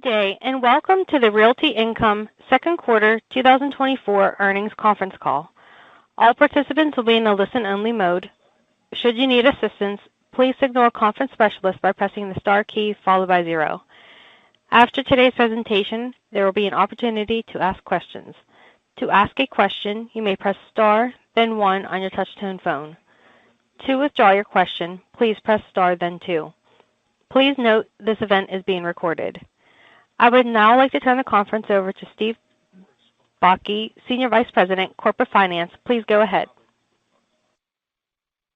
Good day, and welcome to the Realty Income second quarter 2024 earnings conference call. All participants will be in a listen-only mode. Should you need assistance, please signal a conference specialist by pressing the star key followed by 0. After today's presentation, there will be an opportunity to ask questions. To ask a question, you may press star, then 1 on your touch-tone phone. To withdraw your question, please press star, then 2. Please note this event is being recorded. I would now like to turn the conference over to Steve Bakke, Senior Vice President, Corporate Finance. Please go ahead.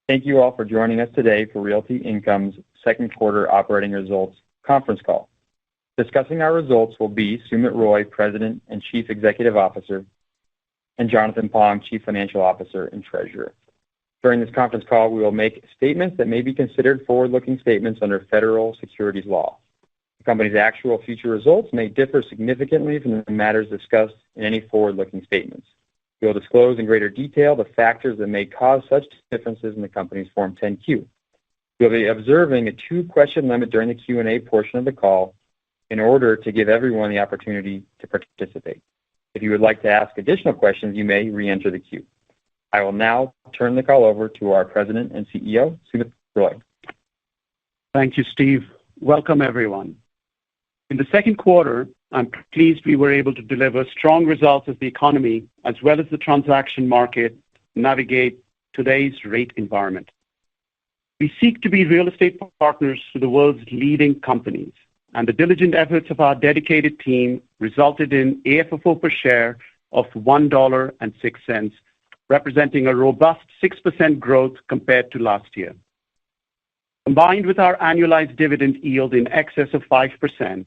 Thank you all for joining us today for Realty Income's second quarter operating results conference call. Discussing our results will be Sumit Roy, President and Chief Executive Officer, and Jonathan Pong, Chief Financial Officer and Treasurer. During this conference call, we will make statements that may be considered forward-looking statements under federal securities law. The company's actual future results may differ significantly from the matters discussed in any forward-looking statements. We will disclose in greater detail the factors that may cause such differences in the company's Form 10-Q. We will be observing a 2-question limit during the Q&A portion of the call in order to give everyone the opportunity to participate. If you would like to ask additional questions, you may re-enter the queue. I will now turn the call over to our President and CEO, Sumit Roy. Thank you, Steve. Welcome, everyone. In the second quarter, I'm pleased we were able to deliver strong results as the economy, as well as the transaction market, navigate today's rate environment. We seek to be real estate partners to the world's leading companies, and the diligent efforts of our dedicated team resulted in AFFO per share of $1.06, representing a robust 6% growth compared to last year. Combined with our annualized dividend yield in excess of 5%,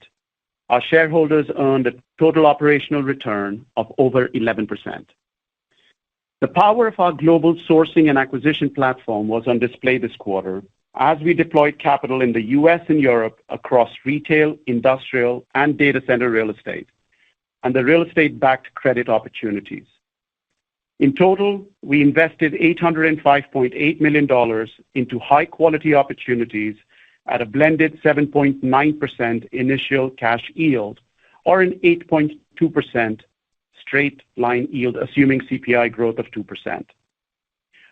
our shareholders earned a total operational return of over 11%. The power of our global sourcing and acquisition platform was on display this quarter as we deployed capital in the U.S. and Europe across retail, industrial, and data center real estate, and the real estate-backed credit opportunities. In total, we invested $805.8 million into high-quality opportunities at a blended 7.9% initial cash yield, or an 8.2% straight-line yield, assuming CPI growth of 2%.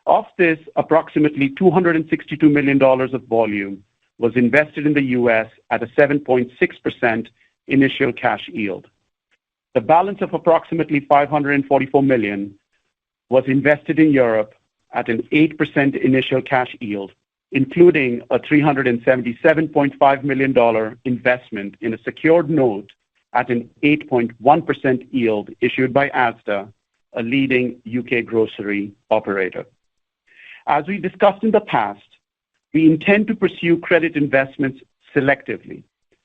Of this, approximately $262 million of volume was invested in the U.S. at a 7.6% initial cash yield. The balance of approximately $544 million was invested in Europe at an 8% initial cash yield, including a $377.5 million investment in a secured note at an 8.1% yield issued by Asda, a leading UK grocery operator. As we discussed in the past, we intend to pursue credit investments selectively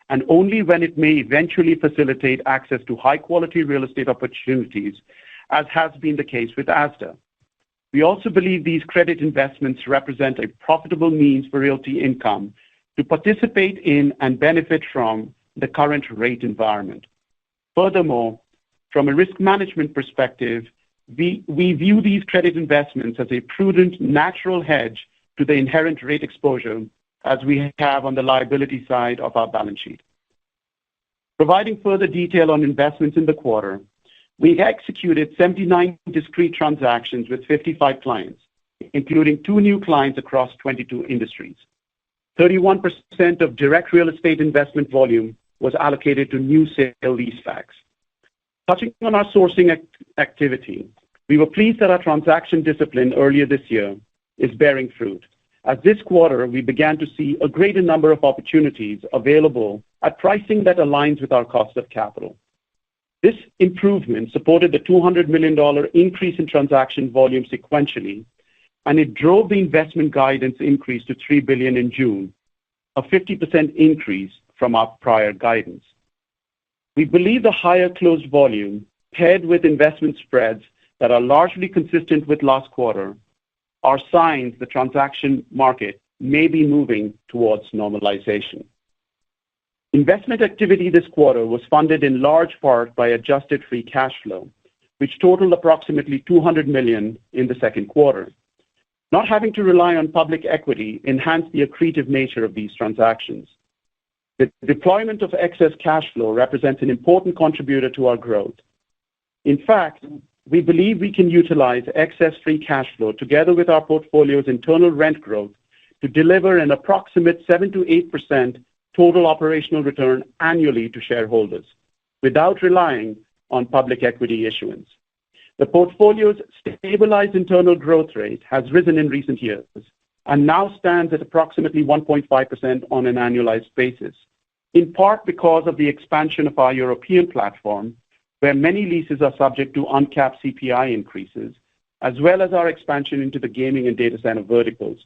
and only when it may eventually facilitate access to high-quality real estate opportunities, as has been the case with Asda. We also believe these credit investments represent a profitable means for Realty Income to participate in and benefit from the current rate environment. Furthermore, from a risk management perspective, we view these credit investments as a prudent natural hedge to the inherent rate exposure as we have on the liability side of our balance sheet. Providing further detail on investments in the quarter, we executed 79 discrete transactions with 55 clients, including 2 new clients across 22 industries. 31% of direct real estate investment volume was allocated to new sale leasebacks. Touching on our sourcing activity, we were pleased that our transaction discipline earlier this year is bearing fruit, as this quarter we began to see a greater number of opportunities available at pricing that aligns with our cost of capital. This improvement supported the $200 million increase in transaction volume sequentially, and it drove the investment guidance increase to $3 billion in June, a 50% increase from our prior guidance. We believe the higher closed volume, paired with investment spreads that are largely consistent with last quarter, are signs the transaction market may be moving towards normalization. Investment activity this quarter was funded in large part by adjusted free cash flow, which totaled approximately $200 million in the second quarter. Not having to rely on public equity enhanced the accretive nature of these transactions. The deployment of excess cash flow represents an important contributor to our growth. In fact, we believe we can utilize excess free cash flow together with our portfolio's internal rent growth to deliver an approximate 7 to 8% total operational return annually to shareholders without relying on public equity issuance. The portfolio's stabilized internal growth rate has risen in recent years and now stands at approximately 1.5% on an annualized basis, in part because of the expansion of our European platform, where many leases are subject to uncapped CPI increases, as well as our expansion into the gaming and data center verticals,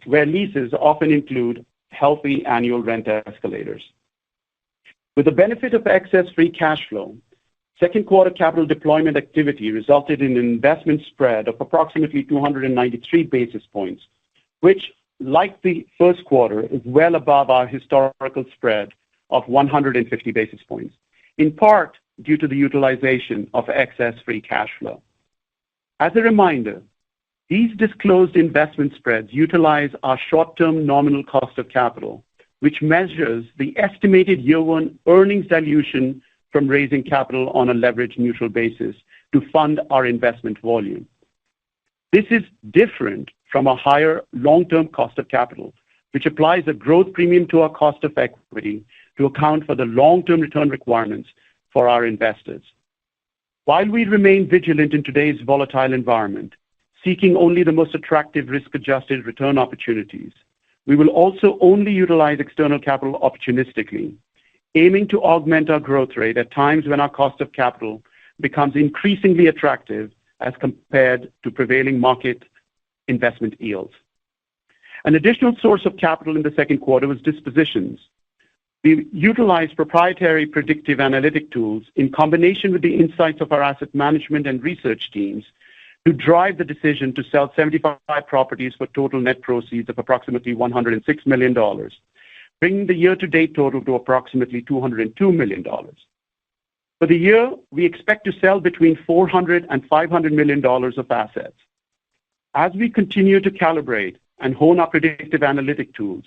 where leases often include healthy annual rent escalators. With the benefit of excess free cash flow, second quarter capital deployment activity resulted in an investment spread of approximately 293 basis points, which, like the first quarter, is well above our historical spread of 150 basis points, in part due to the utilization of excess free cash flow. As a reminder, these disclosed investment spreads utilize our short-term nominal cost of capital, which measures the estimated year-one earnings dilution from raising capital on a leverage-neutral basis to fund our investment volume. This is different from a higher long-term cost of capital, which applies a growth premium to our cost of equity to account for the long-term return requirements for our investors. While we remain vigilant in today's volatile environment, seeking only the most attractive risk-adjusted return opportunities, we will also only utilize external capital opportunistically, aiming to augment our growth rate at times when our cost of capital becomes increasingly attractive as compared to prevailing market investment yields. An additional source of capital in the second quarter was dispositions. We utilized proprietary predictive analytic tools in combination with the insights of our asset management and research teams to drive the decision to sell 75 properties for total net proceeds of approximately $106 million, bringing the year-to-date total to approximately $202 million. For the year, we expect to sell between $400 and $500 million of assets. As we continue to calibrate and hone our predictive analytic tools,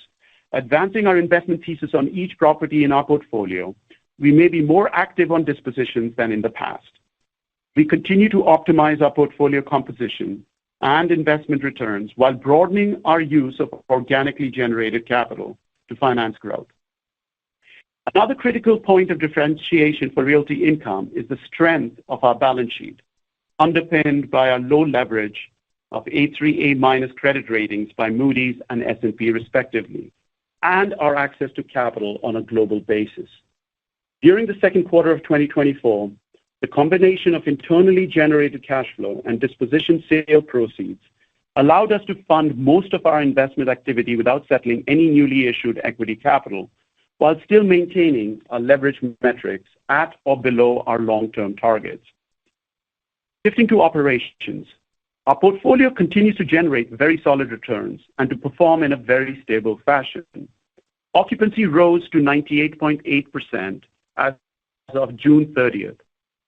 advancing our investment thesis on each property in our portfolio, we may be more active on dispositions than in the past. We continue to optimize our portfolio composition and investment returns while broadening our use of organically generated capital to finance growth. Another critical point of differentiation for Realty Income is the strength of our balance sheet, underpinned by our low leverage of A3/A- credit ratings by Moody's and S&P respectively, and our access to capital on a global basis. During the second quarter of 2024, the combination of internally generated cash flow and disposition sale proceeds allowed us to fund most of our investment activity without settling any newly issued equity capital, while still maintaining our leverage metrics at or below our long-term targets. Shifting to operations, our portfolio continues to generate very solid returns and to perform in a very stable fashion. Occupancy rose to 98.8% as of June 30th,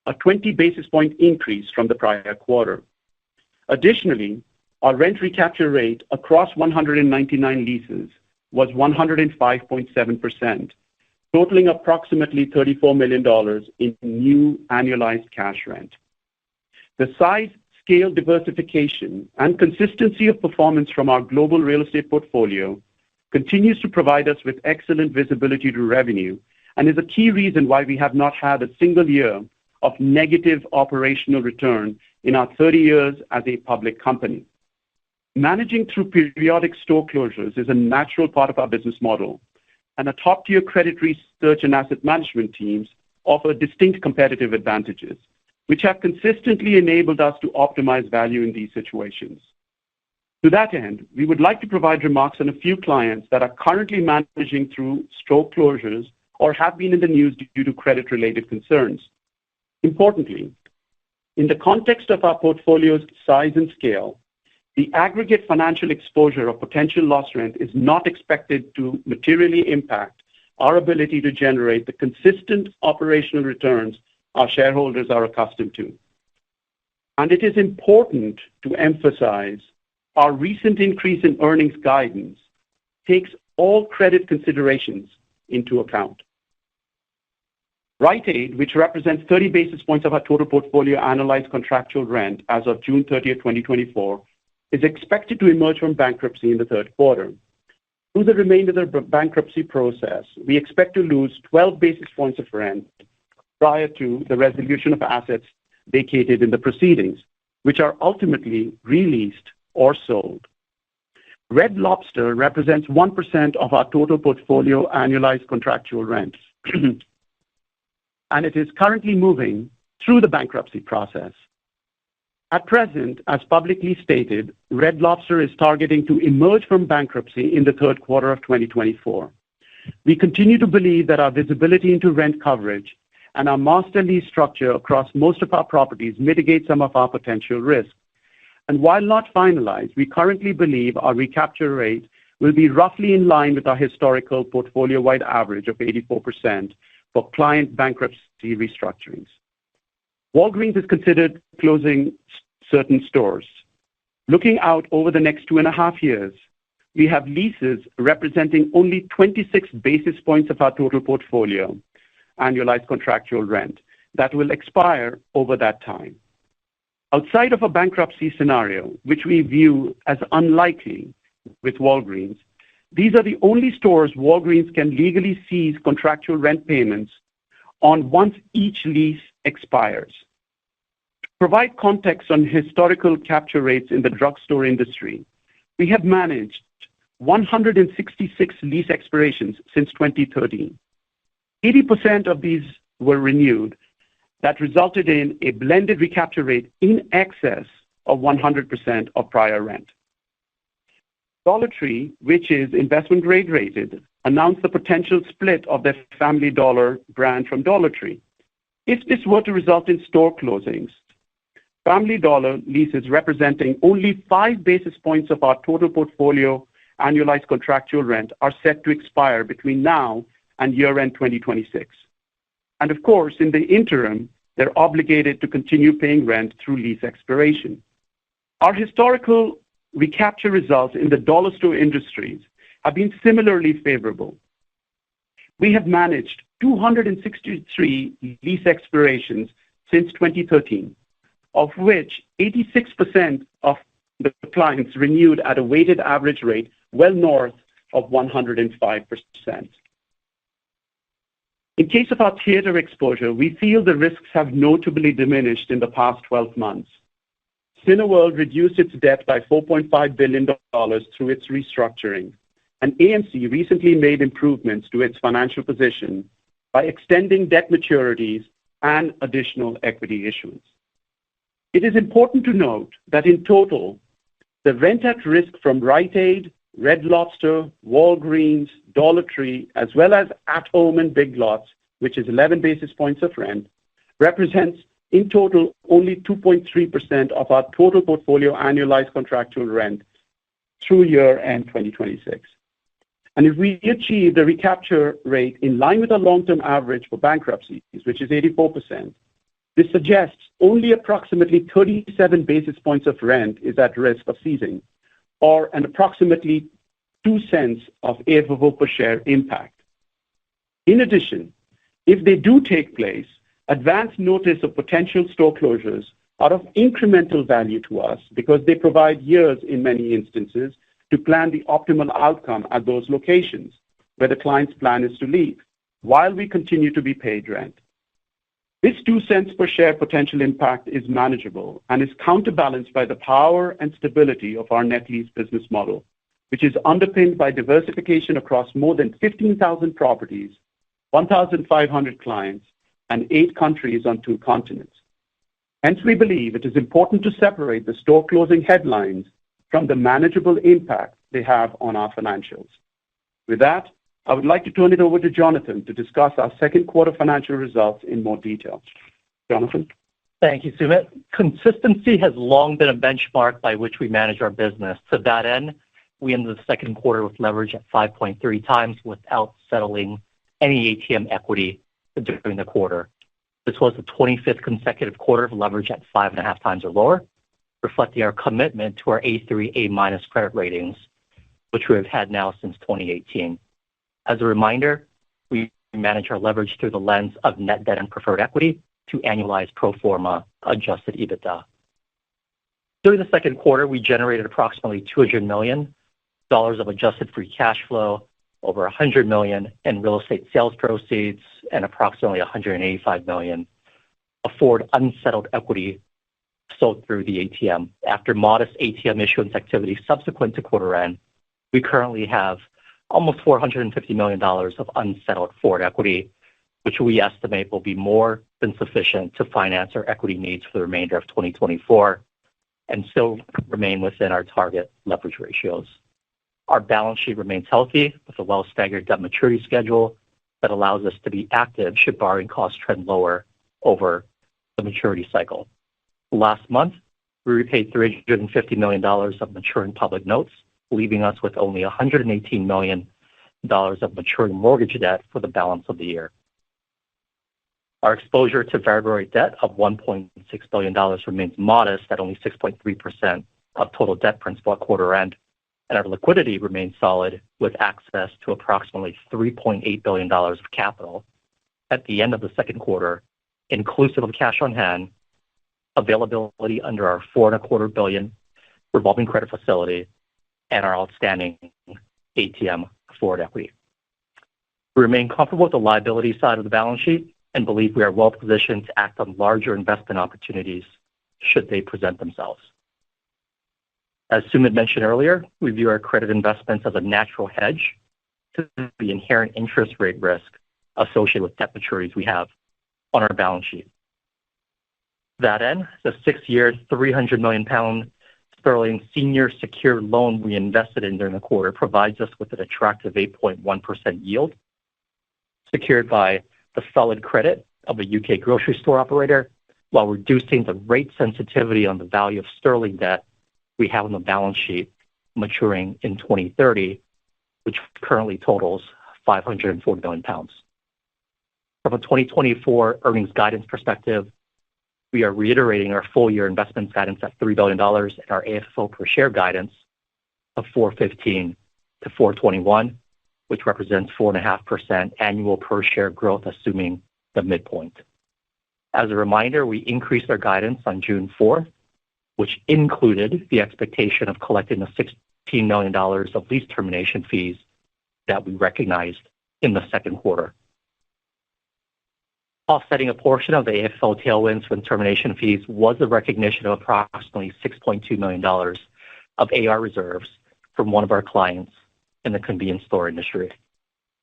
a 20 basis point increase from the prior quarter. Additionally, our rent recapture rate across 199 leases was 105.7%, totaling approximately $34 million in new annualized cash rent. The size, scale, diversification, and consistency of performance from our global real estate portfolio continues to provide us with excellent visibility to revenue and is a key reason why we have not had a single year of negative operational return in our 30 years as a public company. Managing through periodic store closures is a natural part of our business model, and our top-tier credit research and asset management teams offer distinct competitive advantages, which have consistently enabled us to optimize value in these situations. To that end, we would like to provide remarks on a few clients that are currently managing through store closures or have been in the news due to credit-related concerns. Importantly, in the context of our portfolio's size and scale, the aggregate financial exposure of potential loss rent is not expected to materially impact our ability to generate the consistent operational returns our shareholders are accustomed to. And it is important to emphasize our recent increase in earnings guidance takes all credit considerations into account. Rite Aid, which represents 30 basis points of our total portfolio annualized contractual rent as of June 30th, 2024, is expected to emerge from bankruptcy in the third quarter. Through the remainder of the bankruptcy process, we expect to lose 12 basis points of rent prior to the resolution of assets vacated in the proceedings, which are ultimately released or sold. Red Lobster represents 1% of our total portfolio annualized contractual rents, and it is currently moving through the bankruptcy process. At present, as publicly stated, Red Lobster is targeting to emerge from bankruptcy in the third quarter of 2024. We continue to believe that our visibility into rent coverage and our master lease structure across most of our properties mitigate some of our potential risk. And while not finalized, we currently believe our recapture rate will be roughly in line with our historical portfolio-wide average of 84% for client bankruptcy restructurings. Walgreens is considered closing certain stores. Looking out over the next 2.5 years, we have leases representing only 26 basis points of our total portfolio annualized contractual rent that will expire over that time. Outside of a bankruptcy scenario, which we view as unlikely with Walgreens, these are the only stores Walgreens can legally seize contractual rent payments on once each lease expires. To provide context on historical capture rates in the drugstore industry, we have managed 166 lease expirations since 2013. 80% of these were renewed. That resulted in a blended recapture rate in excess of 100% of prior rent. Dollar Tree, which is investment grade rated, announced the potential split of their Family Dollar brand from Dollar Tree. If this were to result in store closings, Family Dollar leases representing only 5 basis points of our total portfolio annualized contractual rent are set to expire between now and year-end 2026. And of course, in the interim, they're obligated to continue paying rent through lease expiration. Our historical recapture results in the dollar store industries have been similarly favorable. We have managed 263 lease expirations since 2013, of which 86% of the clients renewed at a weighted average rate well north of 105%. In case of our theater exposure, we feel the risks have notably diminished in the past 12 months. Cineworld reduced its debt by $4.5 billion through its restructuring, and AMC recently made improvements to its financial position by extending debt maturities and additional equity issuance. It is important to note that in total, the rent at risk from Rite Aid, Red Lobster, Walgreens, Dollar Tree, as well as At Home and Big Lots, which is 11 basis points of rent, represents in total only 2.3% of our total portfolio annualized contractual rent through year-end 2026. And if we achieve the recapture rate in line with our long-term average for bankruptcies, which is 84%, this suggests only approximately 37 basis points of rent is at risk of seizing, or an approximately 2 cents of AFFO per share impact. In addition, if they do take place, advance notice of potential store closures are of incremental value to us because they provide years in many instances to plan the optimal outcome at those locations where the client's plan is to leave, while we continue to be paid rent. This 2 cents per share potential impact is manageable and is counterbalanced by the power and stability of our net lease business model, which is underpinned by diversification across more than 15,000 properties, 1,500 clients, and 8 countries on 2 continents. Hence, we believe it is important to separate the store closing headlines from the manageable impact they have on our financials. With that, I would like to turn it over to Jonathan to discuss our second quarter financial results in more detail. Jonathan? Thank you, Sumit. Consistency has long been a benchmark by which we manage our business. To that end, we ended the second quarter with leverage at 5.3 times without settling any ATM equity during the quarter. This was the 25th consecutive quarter of leverage at 5.5 times or lower, reflecting our commitment to our A3, A- credit ratings, which we have had now since 2018. As a reminder, manage our leverage through the lens of net debt and preferred equity to annualized pro forma adjusted EBITDA. During the second quarter, we generated approximately $200 million of adjusted free cash flow, over $100 million in real estate sales proceeds, and approximately $185 million of forward unsettled equity sold through the ATM. After modest ATM issuance activity subsequent to quarter end, we currently have almost $450 million of unsettled forward equity, which we estimate will be more than sufficient to finance our equity needs for the remainder of 2024 and still remain within our target leverage ratios. Our balance sheet remains healthy with a well-staggered debt maturity schedule that allows us to be active should borrowing costs trend lower over the maturity cycle. Last month, we repaid $350 million of maturing public notes, leaving us with only $118 million of maturing mortgage debt for the balance of the year. Our exposure to variable rate debt of $1.6 billion remains modest at only 6.3% of total debt principal at quarter end, and our liquidity remains solid with access to approximately $3.8 billion of capital at the end of the second quarter, inclusive of cash on hand, availability under our $4.25 billion revolving credit facility, and our outstanding ATM forward equity. We remain comfortable with the liability side of the balance sheet and believe we are well positioned to act on larger investment opportunities should they present themselves. As Sumit mentioned earlier, we view our credit investments as a natural hedge to the inherent interest rate risk associated with debt maturities we have on our balance sheet. To that end, the 6-year, £300 million sterling senior secured loan we invested in during the quarter provides us with an attractive 8.1% yield, secured by the solid credit of a UK grocery store operator, while reducing the rate sensitivity on the value of sterling debt we have on the balance sheet maturing in 2030, which currently totals £540 million. From a 2024 earnings guidance perspective, we are reiterating our full-year investments guidance at $3 billion and our AFFO per share guidance of $4.15 to $4.21, which represents 4.5% annual per share growth, assuming the midpoint. As a reminder, we increased our guidance on June 4th, which included the expectation of collecting the $16 million of lease termination fees that we recognized in the second quarter. Offsetting a portion of the AFFO tailwinds from termination fees was the recognition of approximately $6.2 million of AR reserves from one of our clients in the convenience store industry.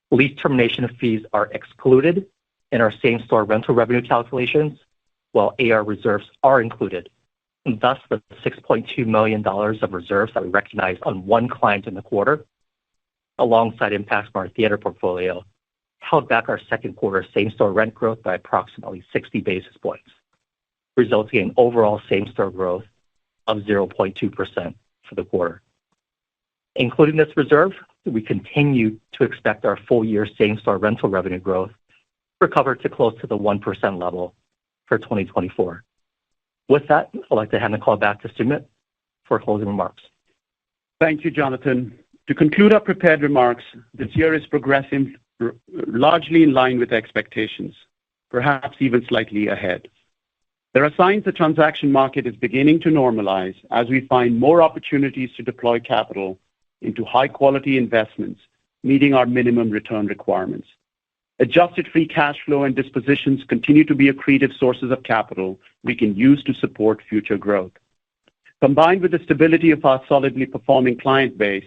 Lease termination fees are excluded in our same-store rental revenue calculations, while AR reserves are included. And thus, the $6.2 million of reserves that we recognized on one client in the quarter, alongside impacts from our theater portfolio, held back our second quarter same-store rent growth by approximately 60 basis points, resulting in overall same-store growth of 0.2% for the quarter. Including this reserve, we continue to expect our full-year same-store rental revenue growth to recover to close to the 1% level for 2024. With that, I'd like to hand the call back to Sumit for closing remarks. Thank you, Jonathan. To conclude our prepared remarks, this year is progressing largely in line with expectations, perhaps even slightly ahead. There are signs the transaction market is beginning to normalize as we find more opportunities to deploy capital into high-quality investments, meeting our minimum return requirements. Adjusted free cash flow and dispositions continue to be accretive sources of capital we can use to support future growth. Combined with the stability of our solidly performing client base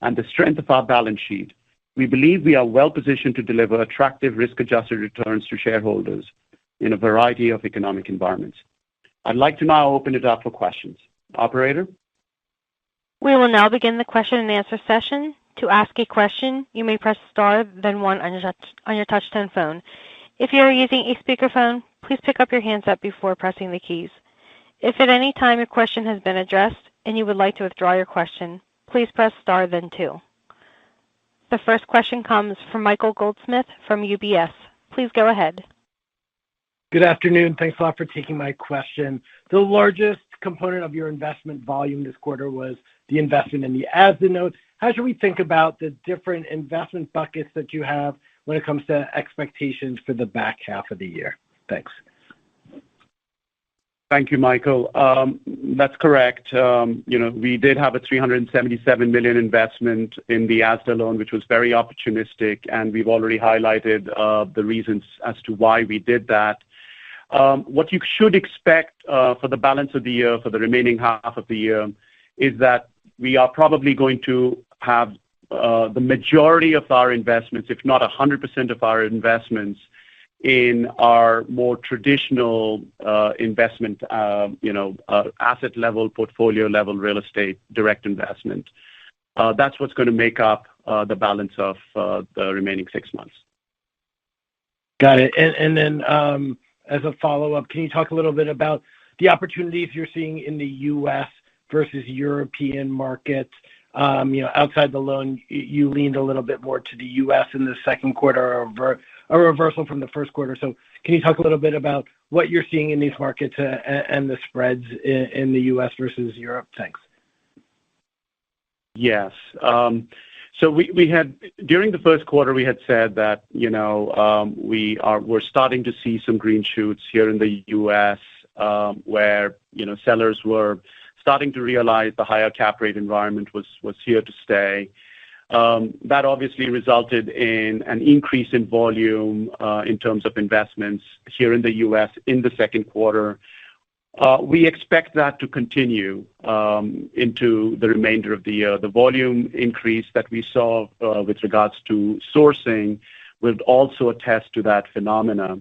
and the strength of our balance sheet, we believe we are well positioned to deliver attractive risk-adjusted returns to shareholders in a variety of economic environments. I'd like to now open it up for questions. Operator? We will now begin the question and answer session. To ask a question, you may press star, then one on your touch-tone phone. If you are using a speakerphone, please pick up your handset before pressing the keys. If at any time your question has been addressed and you would like to withdraw your question, please press star, then two. The first question comes from Michael Goldsmith from UBS. Please go ahead. Good afternoon. Thanks a lot for taking my question. The largest component of your investment volume this quarter was the investment in the ASDA notes. How should we think about the different investment buckets that you have when it comes to expectations for the back half of the year? Thanks. Thank you, Michael. That's correct. We did have a $377 million investment in the ASDA loan, which was very opportunistic, and we've already highlighted the reasons as to why we did that. What you should expect for the balance of the year, for the remaining half of the year, is that we are probably going to have the majority of our investments, if not 100% of our investments, in our more traditional investment, asset level, portfolio level real estate direct investment. That's what's going to make up the balance of the remaining 6 months. Got it. And then as a follow-up, can you talk a little bit about the opportunities you're seeing in the U.S. versus European markets? Outside the loan, you leaned a little bit more to the U.S. in the second quarter, a reversal from the first quarter. So can you talk a little bit about what you're seeing in these markets and the spreads in the U.S. versus Europe? Thanks. Yes. So we had, during the first quarter, we had said that, we're starting to see some green shoots here in the U.S. Where, sellers were starting to realize the higher cap rate environment was here to stay. That obviously resulted in an increase in volume in terms of investments here in the U.S. in the second quarter. We expect that to continue into the remainder of the year. The volume increase that we saw with regards to sourcing will also attest to that phenomena.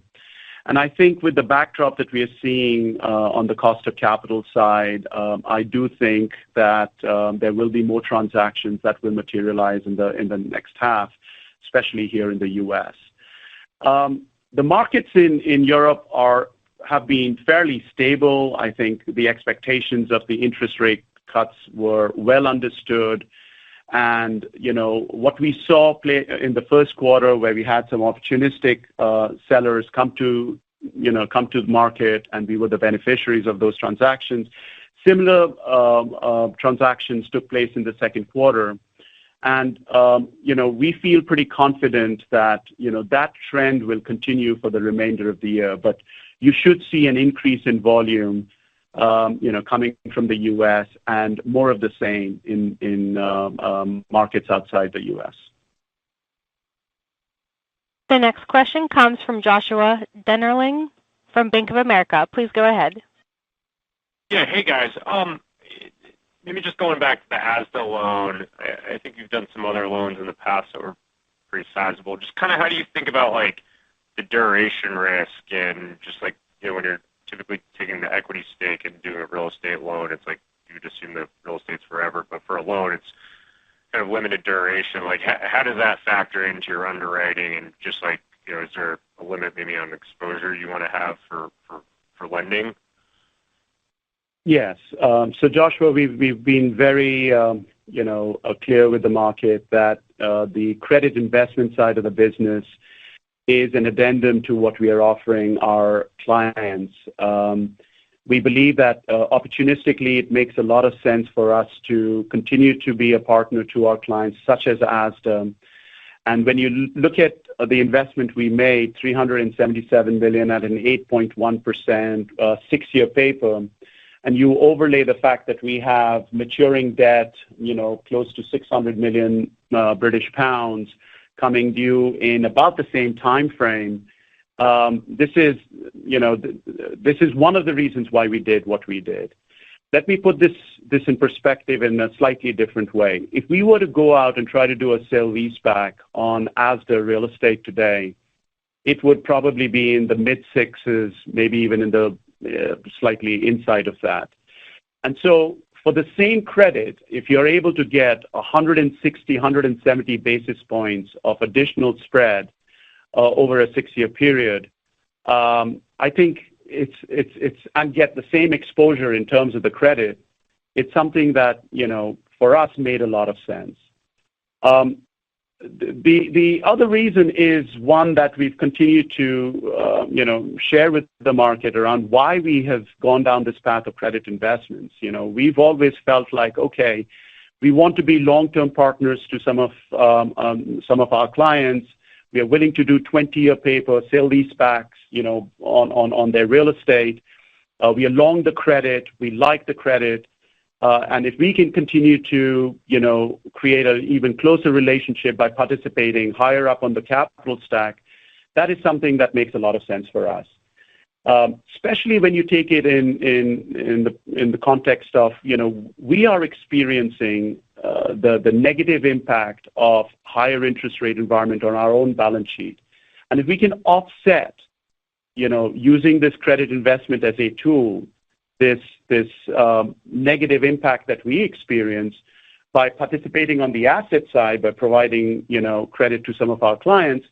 And I think with the backdrop that we are seeing on the cost of capital side, I do think that there will be more transactions that will materialize in the next half, especially here in the U.S. The markets in Europe have been fairly stable. I think the expectations of the interest rate cuts were well understood. And, what we saw play in the first quarter where we had some opportunistic sellers come to the market, and we were the beneficiaries of those transactions. Similar transactions took place in the second quarter. And, we feel pretty confident that, that trend will continue for the remainder of the year. But you should see an increase in volume coming from the U.S. and more of the same in markets outside the U.S. The next question comes from Joshua Dennerlein from Bank of America. Please go ahead. Yeah, hey guys. Maybe just going back to the ASDA loan. I think you've done some other loans in the past that were pretty sizable. Just kind of how do you think about like the duration risk and just like when you're typically taking the equity stake and doing a real estate loan, it's like you would assume the real estate's forever, but for a loan, it's kind of limited duration. Like, how does that factor into your underwriting? And just like, is there a limit maybe on exposure you want to have for lending? Yes. So Joshua, we've been very, clear with the market that the credit investment side of the business is an addendum to what we are offering our clients. We believe that opportunistically it makes a lot of sense for us to continue to be a partner to our clients, such as ASDA. And when you look at the investment we made, $377 million at an 8.1% 6-year paper, and you overlay the fact that we have maturing debt, close to 600 million British pounds coming due in about the same time frame. This is one of the reasons why we did what we did. Let me put this in perspective in a slightly different way. If we were to go out and try to do a sale leaseback on ASDA real estate today, it would probably be in the mid sixes, maybe even in the slightly inside of that. And so for the same credit, if you're able to get 160, 170 basis points of additional spread over a 6-year period, I think it's and get the same exposure in terms of the credit, it's something that, for us made a lot of sense. The other reason is one that we've continued to, share with the market around why we have gone down this path of credit investments. We've always felt like, okay, we want to be long-term partners to some of our clients. We are willing to do 20-year paper, sale leasebacks, on their real estate. We are long the credit. We like the credit. And if we can continue to, create an even closer relationship by participating higher up on the capital stack, that is something that makes a lot of sense for us. Especially when you take it in the context of, we are experiencing the negative impact of higher interest rate environment on our own balance sheet. And if we can offset, using this credit investment as a tool, this negative impact that we experience by participating on the asset side, by providing, credit to some of our clients,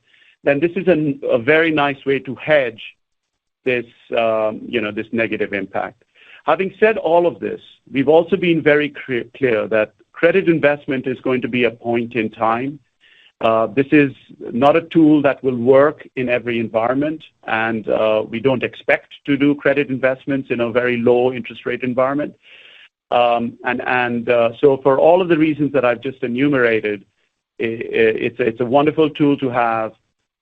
then this is a very nice way to hedge this, this negative impact. Having said all of this, we've also been very clear that credit investment is going to be a point in time. This is not a tool that will work in every environment, and we don't expect to do credit investments in a very low interest rate environment. So for all of the reasons that I've just enumerated, it's a wonderful tool to have,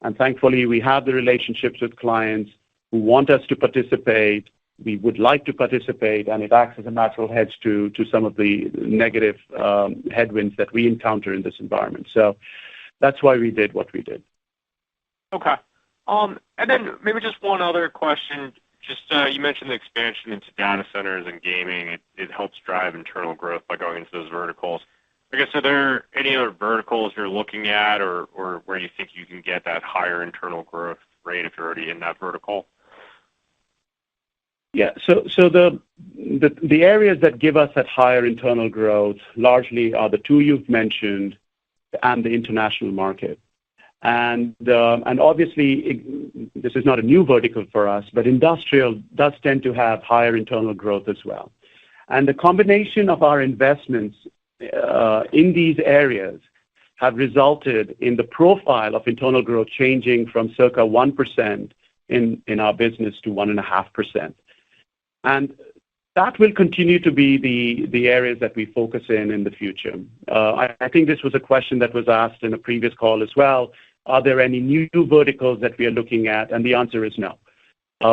and thankfully we have the relationships with clients who want us to participate. We would like to participate, and it acts as a natural hedge to some of the negative headwinds that we encounter in this environment. So that's why we did what we did. Okay. And then maybe just one other question. Just you mentioned the expansion into data centers and gaming. It helps drive internal growth by going into those verticals. I guess, are there any other verticals you're looking at or where you think you can get that higher internal growth rate if you're already in that vertical? Yeah. So the areas that give us that higher internal growth largely are the two you've mentioned and the international market. And obviously, this is not a new vertical for us, but industrial does tend to have higher internal growth as well. And the combination of our investments in these areas have resulted in the profile of internal growth changing from circa 1% in our business to 1.5%. And that will continue to be the areas that we focus in the future. I think this was a question that was asked in a previous call as well. Are there any new verticals that we are looking at? And the answer is no.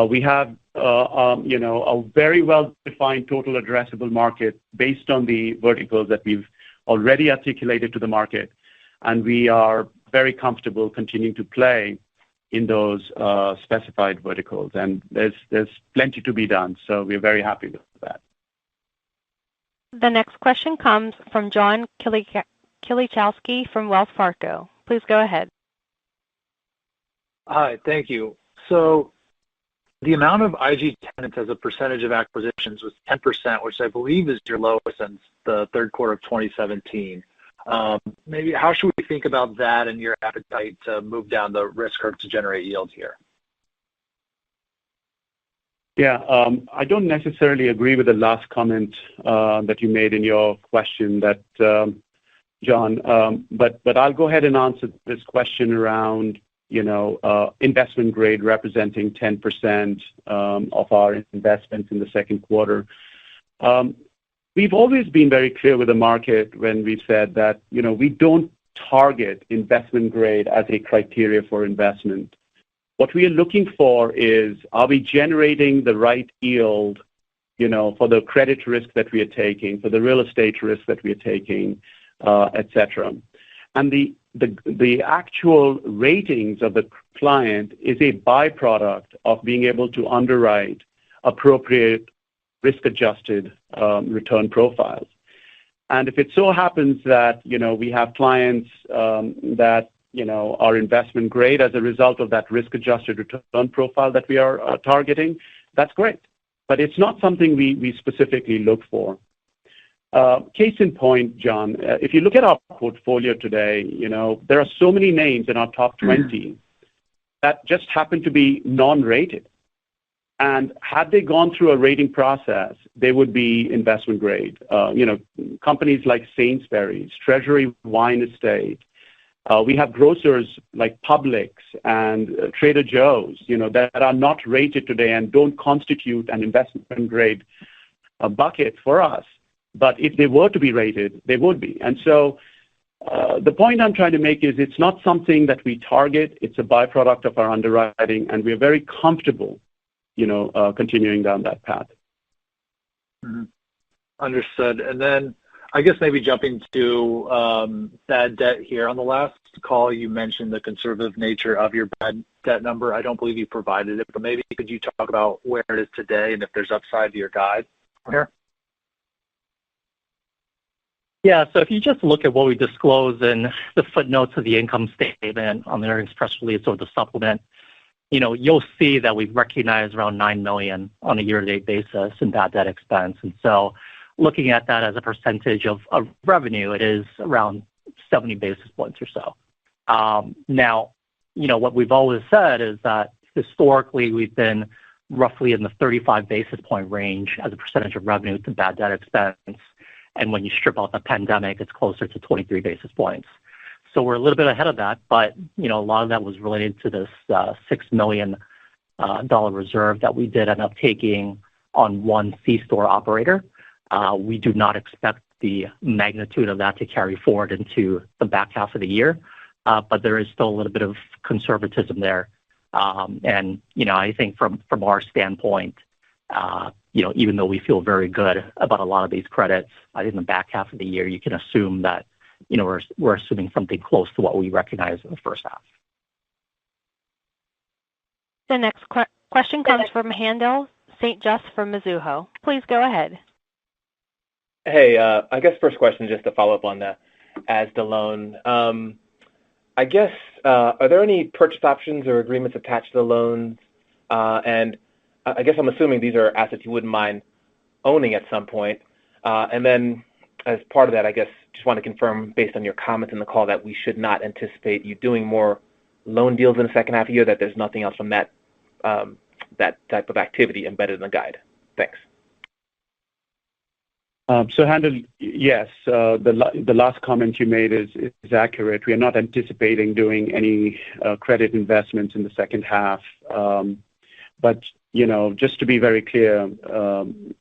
We have, a very well-defined total addressable market based on the verticals that we've already articulated to the market, and we are very comfortable continuing to play in those specified verticals. And there's plenty to be done, so we're very happy with that. The next question comes from John Kilichowski from Wells Fargo. Please go ahead. Hi, thank you. So the amount of IG tenants as a percentage of acquisitions was 10%, which I believe is your lowest since the third quarter of 2017. Maybe how should we think about that and your appetite to move down the risk curve to generate yield here? Yeah, I don't necessarily agree with the last comment that you made in your question, that John. But I'll go ahead and answer this question around investment grade representing 10% of our investments in the second quarter. We've always been very clear with the market when we said that, we don't target investment grade as a criteria for investment. What we are looking for is, are we generating the right yield, for the credit risk that we are taking, for the real estate risk that we are taking, et cetera. And the actual ratings of the client is a byproduct of being able to underwrite appropriate risk-adjusted return profiles. And if it so happens that, we have clients that, are investment grade as a result of that risk-adjusted return profile that we are targeting, that's great. But it's not something we specifically look for. Case in point, John, if you look at our portfolio today, there are so many names in our top 20 that just happen to be non-rated. And had they gone through a rating process, they would be investment grade. Companies like Sainsbury's, Treasury Wine Estate. We have grocers like Publix and Trader Joe's, that are not rated today and don't constitute an investment grade bucket for us. But if they were to be rated, they would be. And so The point I'm trying to make is it's not something that we target. It's a byproduct of our underwriting, and we're very comfortable, continuing down that path. Mm-hmm. Understood. And then I guess maybe jumping to bad debt here. On the last call, you mentioned the conservative nature of your bad debt number. I don't believe you provided it, but maybe could you talk about where it is today and if there's upside to your guide here? Yeah, so if you just look at what we disclose in the footnotes of the income statement on the earnings press release or the supplement, you'll see that we've recognized around $9 million on a year-to-date basis in bad debt expense. And so looking at that as a percentage of revenue, it is around 70 basis points or so. Now, what we've always said is that historically we've been roughly in the 35 basis point range as a percentage of revenue to bad debt expense. And when you strip out the pandemic, it's closer to 23 basis points. So we're a little bit ahead of that, but a lot of that was related to this $6 million reserve that we did end up taking on one C-store operator. We do not expect the magnitude of that to carry forward into the back half of the year, but there is still a little bit of conservatism there. And I think from our standpoint, even though we feel very good about a lot of these credits, I think in the back half of the year, you can assume that, we're assuming something close to what we recognize in the first half. The next question comes from Haendel St. Juste from Mizuho. Please go ahead. Hey, I guess first question just to follow up on the ASDA loan. I guess, are there any purchase options or agreements attached to the loans? And I guess I'm assuming these are assets you wouldn't mind owning at some point. And then as part of that, I guess, just want to confirm based on your comments in the call that we should not anticipate you doing more loan deals in the second half of the year, that there's nothing else from that type of activity embedded in the guide. Thanks. So, Haendel, yes, the last comment you made is accurate. We are not anticipating doing any credit investments in the second half. But, just to be very clear,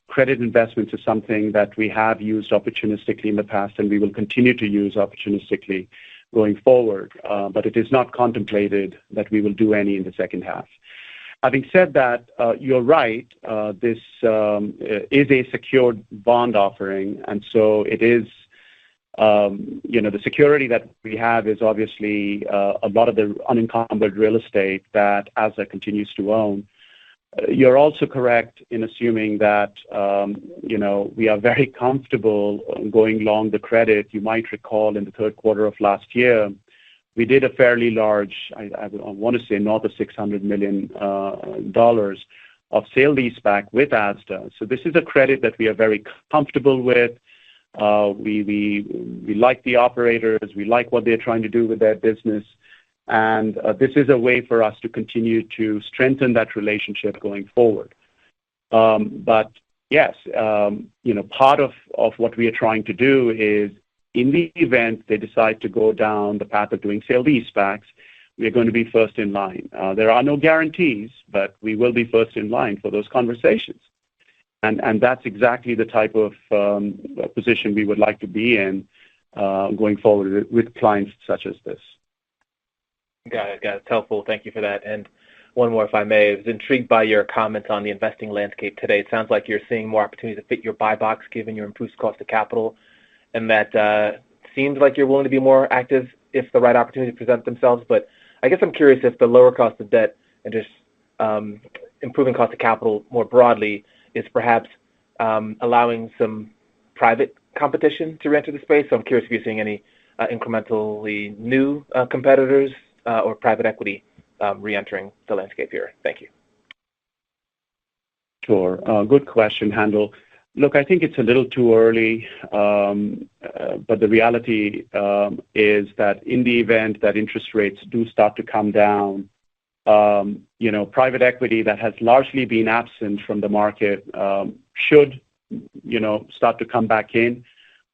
credit investments is something that we have used opportunistically in the past, and we will continue to use opportunistically going forward. But it is not contemplated that we will do any in the second half. Having said that, you're right. This is a secured bond offering, and so it is, the security that we have is obviously a lot of the unencumbered real estate that ASDA continues to own. You're also correct in assuming that, we are very comfortable going long the credit. You might recall in the third quarter of last year, we did a fairly large, I want to say north of $600 million of sale leaseback with ASDA. So this is a credit that we are very comfortable with. We like the operators. We like what they're trying to do with their business. And this is a way for us to continue to strengthen that relationship going forward. But yes, part of what we are trying to do is in the event they decide to go down the path of doing sale leasebacks, we are going to be first in line. There are no guarantees, but we will be first in line for those conversations. And that's exactly the type of position we would like to be in going forward with clients such as this. Got it. It's helpful. Thank you for that. And one more, if I may. I was intrigued by your comments on the investing landscape today. It sounds like you're seeing more opportunities to fit your buy box given your improved cost of capital, and that seems like you're willing to be more active if the right opportunities present themselves. But I guess I'm curious if the lower cost of debt and just improving cost of capital more broadly is perhaps allowing some private competition to enter the space. So I'm curious if you're seeing any incrementally new competitors or private equity re-entering the landscape here. Thank you. Sure. Good question, Haendel. Look, I think it's a little too early, but the reality is that in the event that interest rates do start to come down, private equity that has largely been absent from the market should, start to come back in.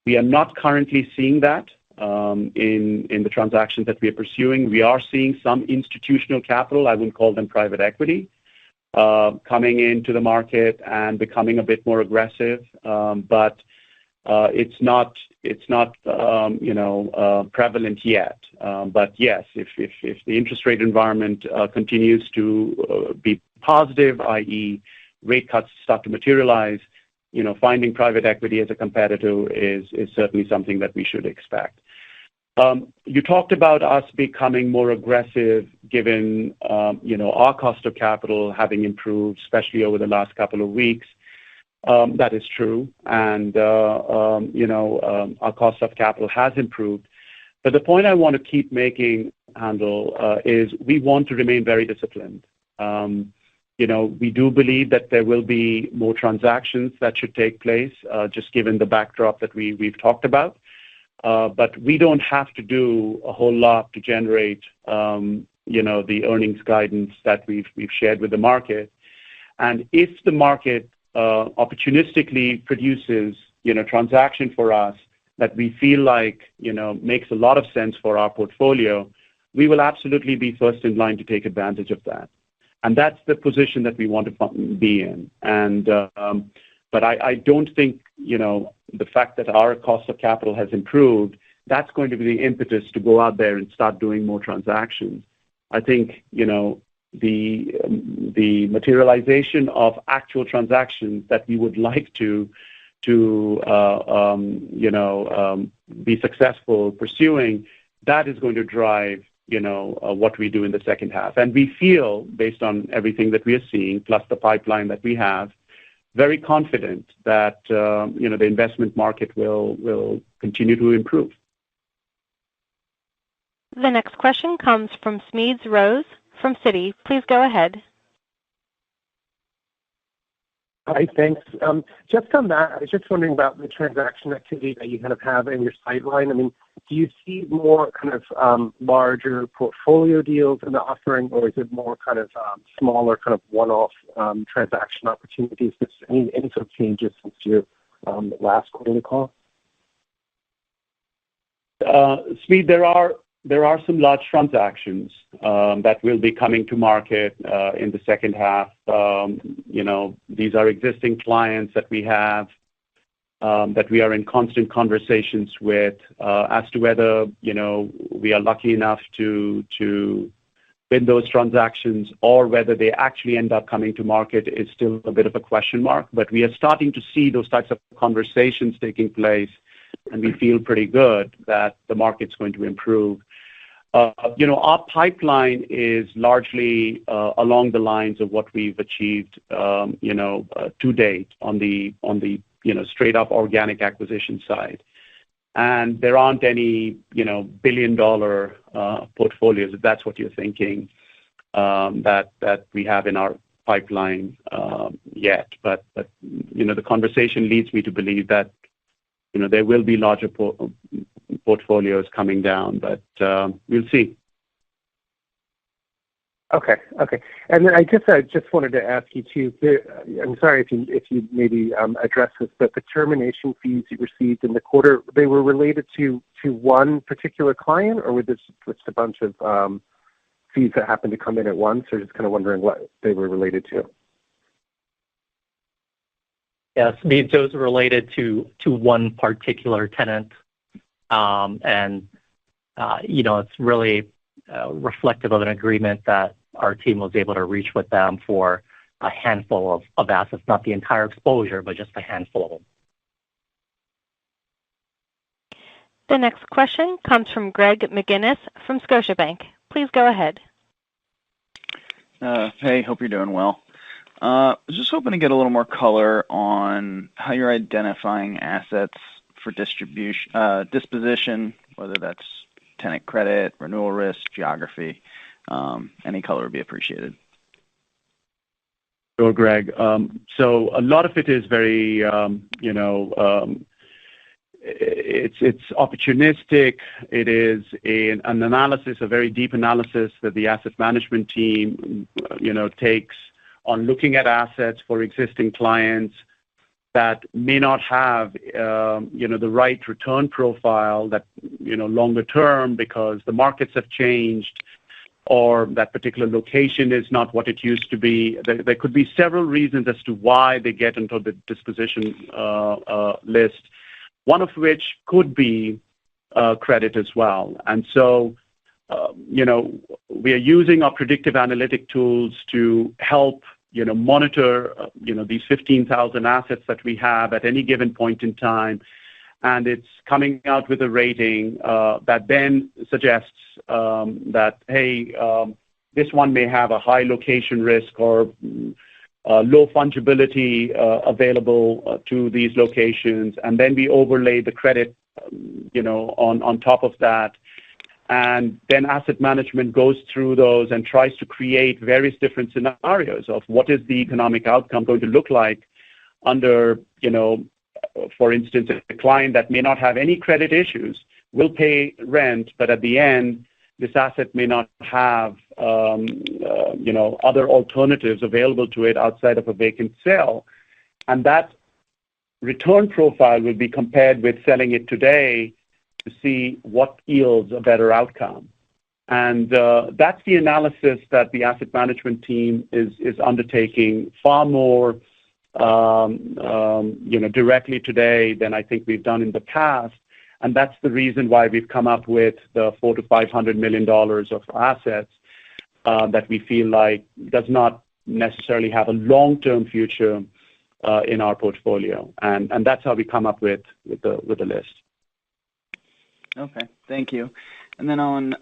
We are not currently seeing that in the transactions that we are pursuing. We are seeing some institutional capital, I wouldn't call them private equity, coming into the market and becoming a bit more aggressive. But It's not prevalent yet. But yes, if the interest rate environment continues to be positive, i.e., rate cuts start to materialize, finding private equity as a competitor is certainly something that we should expect. You talked about us becoming more aggressive given, our cost of capital having improved, especially over the last couple of weeks. That is true. And, our cost of capital has improved. But the point I want to keep making, Handel, is we want to remain very disciplined. We do believe that there will be more transactions that should take place, just given the backdrop that we've talked about. But we don't have to do a whole lot to generate, the earnings guidance that we've shared with the market. And if the market opportunistically produces, transaction for us that we feel like, makes a lot of sense for our portfolio, we will absolutely be first in line to take advantage of that. And that's the position that we want to be in. And but I don't think, the fact that our cost of capital has improved, that's going to be the impetus to go out there and start doing more transactions. I think, the materialization of actual transactions that we would like to be successful pursuing, that is going to drive, what we do in the second half. And we feel, based on everything that we are seeing, plus the pipeline that we have, very confident that, the investment market will continue to improve. The next question comes from Smedes Rose from Citi. Please go ahead. Hi, thanks. Just on that, I was just wondering about the transaction activity that you kind of have in your sideline. I mean, do you see more kind of larger portfolio deals in the offering, or is it more kind of smaller kind of one-off transaction opportunities? Any sort of changes since your last quarterly call? Smeed, there are some large transactions that will be coming to market in the second half. These are existing clients that we have, that we are in constant conversations with, as to whether, we are lucky enough to win those transactions, or whether they actually end up coming to market is still a bit of a question mark. But we are starting to see those types of conversations taking place, and we feel pretty good that the market's going to improve. Our pipeline is largely along the lines of what we've achieved, to date on the straight up organic acquisition side. And there aren't any, billion-dollar portfolios, if that's what you're thinking, that we have in our pipeline yet. But the conversation leads me to believe that, there will be larger portfolios coming down, but we'll see. Okay. And then I guess I just wanted to ask you too. I'm sorry if you maybe addressed this, but the termination fees you received in the quarter, they were related to one particular client, or were this just a bunch of fees that happened to come in at once, or just kind of wondering what they were related to? Yes, those are related to one particular tenant. It's really reflective of an agreement that our team was able to reach with them for a handful of assets, not the entire exposure, but just a handful of them. The next question comes from Greg McGinniss from Scotiabank. Please go ahead. Hey, hope you're doing well. I was just hoping to get a little more color on how you're identifying assets for disposition, whether that's tenant credit, renewal risk, geography. Any color would be appreciated. Sure, Greg. So a lot of it is very, it's opportunistic. It is an analysis, a very deep analysis that the asset management team, takes on looking at assets for existing clients that may not have, the right return profile that, longer term because the markets have changed, or that particular location is not what it used to be. There could be several reasons as to why they get into the disposition list. one of which could be credit as well. And so, we are using our predictive analytic tools to help, monitor, these 15,000 assets that we have at any given point in time. And it's coming out with a rating that then suggests that, hey, this one may have a high location risk or low fungibility available to these locations. And then we overlay the credit, on top of that. And then asset management goes through those and tries to create various different scenarios of what is the economic outcome going to look like under, for instance, a client that may not have any credit issues will pay rent, but at the end, this asset may not have, other alternatives available to it outside of a vacant sale. And that return profile will be compared with selling it today to see what yields a better outcome. And that's the analysis that the asset management team is undertaking far more, directly today than I think we've done in the past. And that's the reason why we've come up with the $400 to $500 million of assets that we feel like does not necessarily have a long-term future in our portfolio. And that's how we come up with the list. Okay, thank you. And then on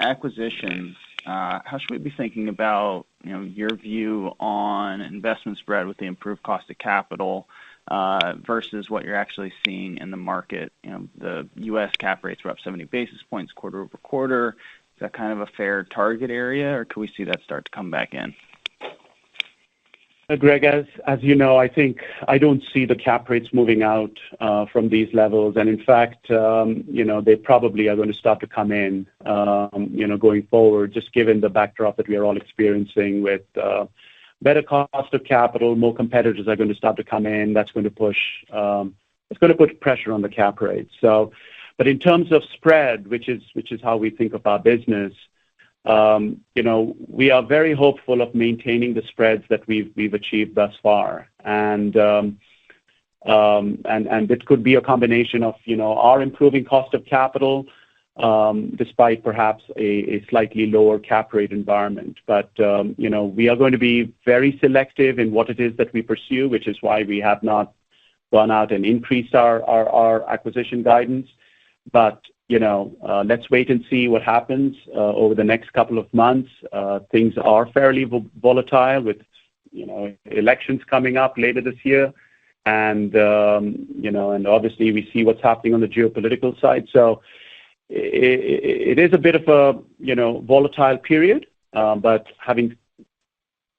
acquisitions, how should we be thinking about your view on investment spread with the improved cost of capital versus what you're actually seeing in the market? The U.S. cap rates were up 70 basis points quarter over quarter. Is that kind of a fair target area, or can we see that start to come back in? Greg, as you know, I don't see the cap rates moving out from these levels. And in fact, they probably are going to start to come in, going forward, just given the backdrop that we are all experiencing with better cost of capital. More competitors are going to start to come in. That's going to push, it's going to put pressure on the cap rate. So, but in terms of spread, which is how we think of our business, we are very hopeful of maintaining the spreads that we've achieved thus far. And it could be a combination of, our improving cost of capital, despite perhaps a slightly lower cap rate environment. But, we are going to be very selective in what it is that we pursue, which is why we have not gone out and increased our acquisition guidance. But, let's wait and see what happens over the next couple of months. Things are fairly volatile with, elections coming up later this year. And, and obviously we see what's happening on the geopolitical side. So it is a bit of a, volatile period. But having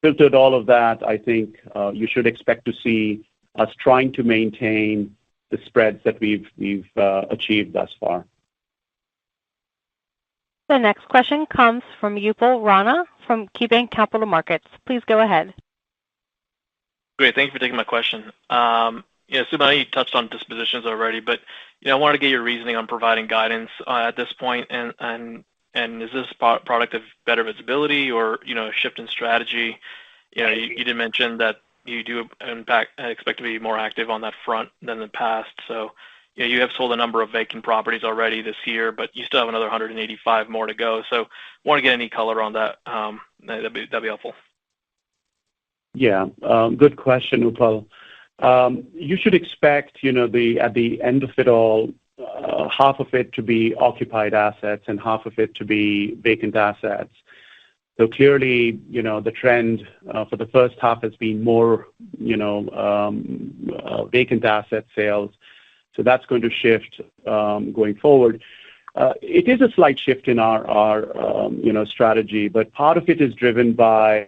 filtered all of that, I think you should expect to see us trying to maintain the spreads that we've achieved thus far. The next question comes from Upal Rana from KeyBanc Capital Markets. Please go ahead. Great. Thank you for taking my question. Subha, you touched on dispositions already, but I wanted to get your reasoning on providing guidance at this point, and is this product of better visibility or a shift in strategy? You did mention that you do expect to be more active on that front than the past. So you have sold a number of vacant properties already this year, but you still have another 185 more to go. So want to get any color on that. That'd be helpful. Yeah, good question, Upal. You should expect, at the end of it all, half of it to be occupied assets and half of it to be vacant assets. So clearly, the trend for the first half has been more, vacant asset sales. So that's going to shift going forward. It is a slight shift in our strategy, but part of it is driven by,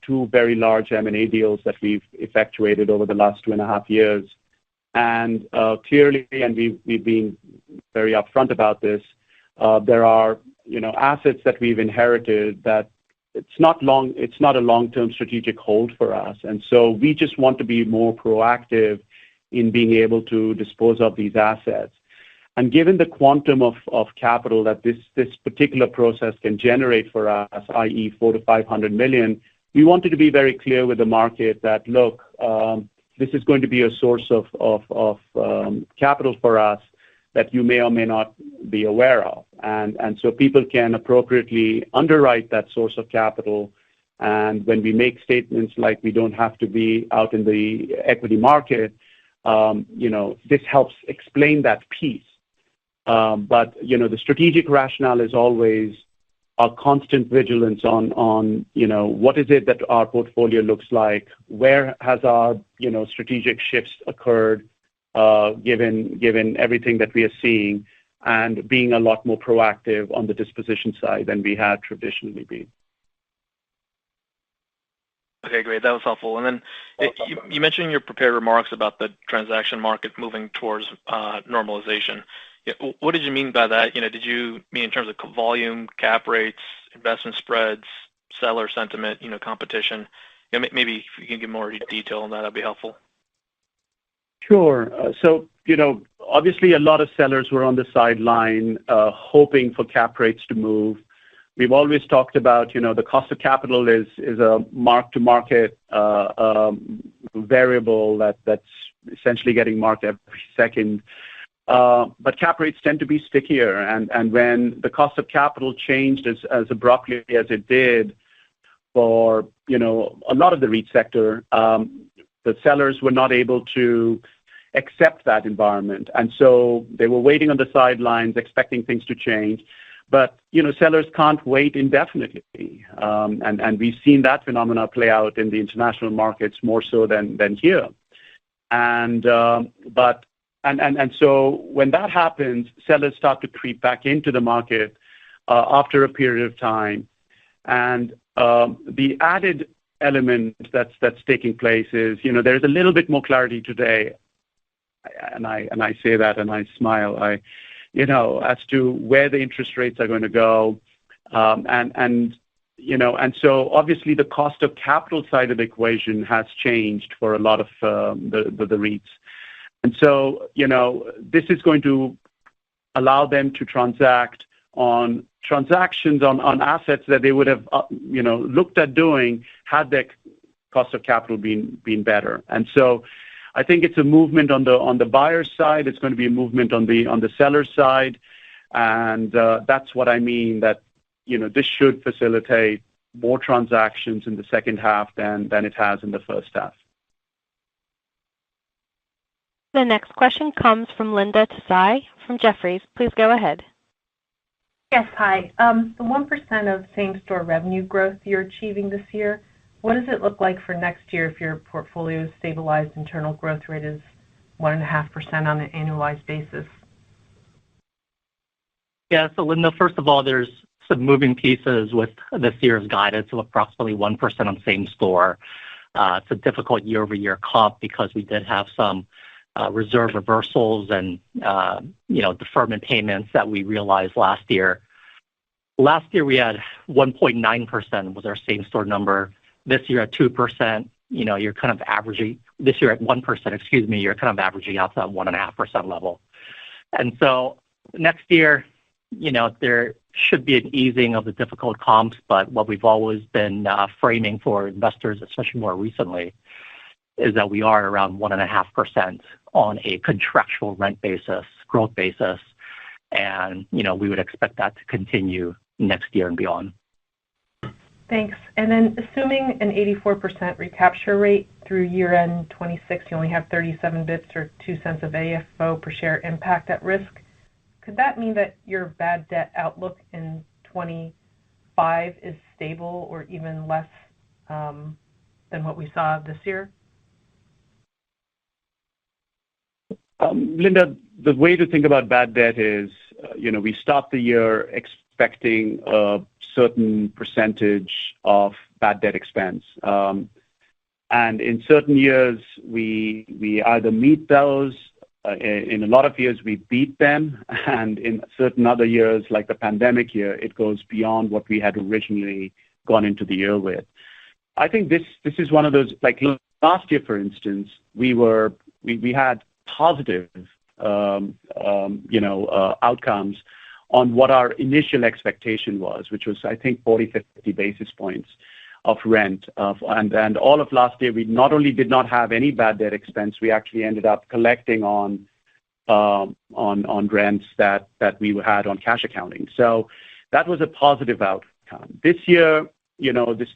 two very large M&A deals that we've effectuated over the last 2.5 years. And clearly, and we've been very upfront about this, there are, assets that we've inherited that it's not a long-term strategic hold for us. And so we just want to be more proactive in being able to dispose of these assets. And given the quantum of capital that this particular process can generate for us, i.e. $400 to $500 million, we wanted to be very clear with the market that, look, this is going to be a source of capital for us that you may or may not be aware of. And so people can appropriately underwrite that source of capital. And when we make statements like we don't have to be out in the equity market, this helps explain that piece. But the strategic rationale is always a constant vigilance on what is it that our portfolio looks like, where has our strategic shifts occurred, given everything that we are seeing, and being a lot more proactive on the disposition side than we had traditionally been. Okay, great. That was helpful. And then you mentioned in your prepared remarks about the transaction market moving towards normalization. What did you mean by that? Did you mean in terms of volume, cap rates, investment spreads, seller sentiment, competition? Maybe if you can give more detail on that, that'd be helpful. Sure. So, obviously a lot of sellers were on the sideline hoping for cap rates to move. We've always talked about, the cost of capital is a mark-to-market variable that's essentially getting marked every second. But cap rates tend to be stickier. And when the cost of capital changed as abruptly as it did for, a lot of the REIT sector, the sellers were not able to accept that environment. And so they were waiting on the sidelines, expecting things to change. But, sellers can't wait indefinitely. And we've seen that phenomena play out in the international markets more so than here. And so when that happens, sellers start to creep back into the market after a period of time. And the added element that's taking place is, there's a little bit more clarity today. And I say that and I smile. As to where the interest rates are going to go, and so obviously the cost of capital side of the equation has changed for a lot of the REITs, and so this is going to allow them to transact on transactions on assets that they would have looked at doing had their cost of capital been better. And so I think it's a movement on the buyer's side. It's going to be a movement on the seller's side, and that's what I mean. That this should facilitate more transactions in the second half than it has in the first half. The next question comes from Linda Tsai from Jefferies. Please go ahead. Yes, hi. The 1% of same-store revenue growth you're achieving this year, what does it look like for next year if your portfolio's stabilized internal growth rate is 1.5% on an annualized basis? Yeah, so Linda, first of all, there's some moving pieces with this year's guidance of approximately 1% on same store. It's a difficult year-over-year comp because we did have some reserve reversals and deferment payments that we realized last year. Last year we had 1.9% was our same store number. This year at 2%, you're kind of averaging. This year at 1%, you're kind of averaging out to that 1.5% level. And so next year, there should be an easing of the difficult comps, but what we've always been framing for investors, especially more recently, is that we are around 1.5% on a contractual rent basis, growth basis, and we would expect that to continue next year and beyond. Thanks. And then assuming an 84% recapture rate through year-end 26, you only have 37 bps or 2 cents of AFFO per share impact at risk. Could that mean that your bad debt outlook in 25 is stable or even less than what we saw this year? Linda, the way to think about bad debt is, we start the year expecting a certain percentage of bad debt expense. And in certain years, we either meet those. In a lot of years, we beat them. And in certain other years, like the pandemic year, it goes beyond what we had originally gone into the year with. I think this is one of those, like last year, for instance, we had positive, outcomes on what our initial expectation was, which was, I think, 40, 50 basis points. of rent. And all of last year, we not only did not have any bad debt expense, we actually ended up collecting on rents that we had on cash accounting. So that was a positive outcome. This year, this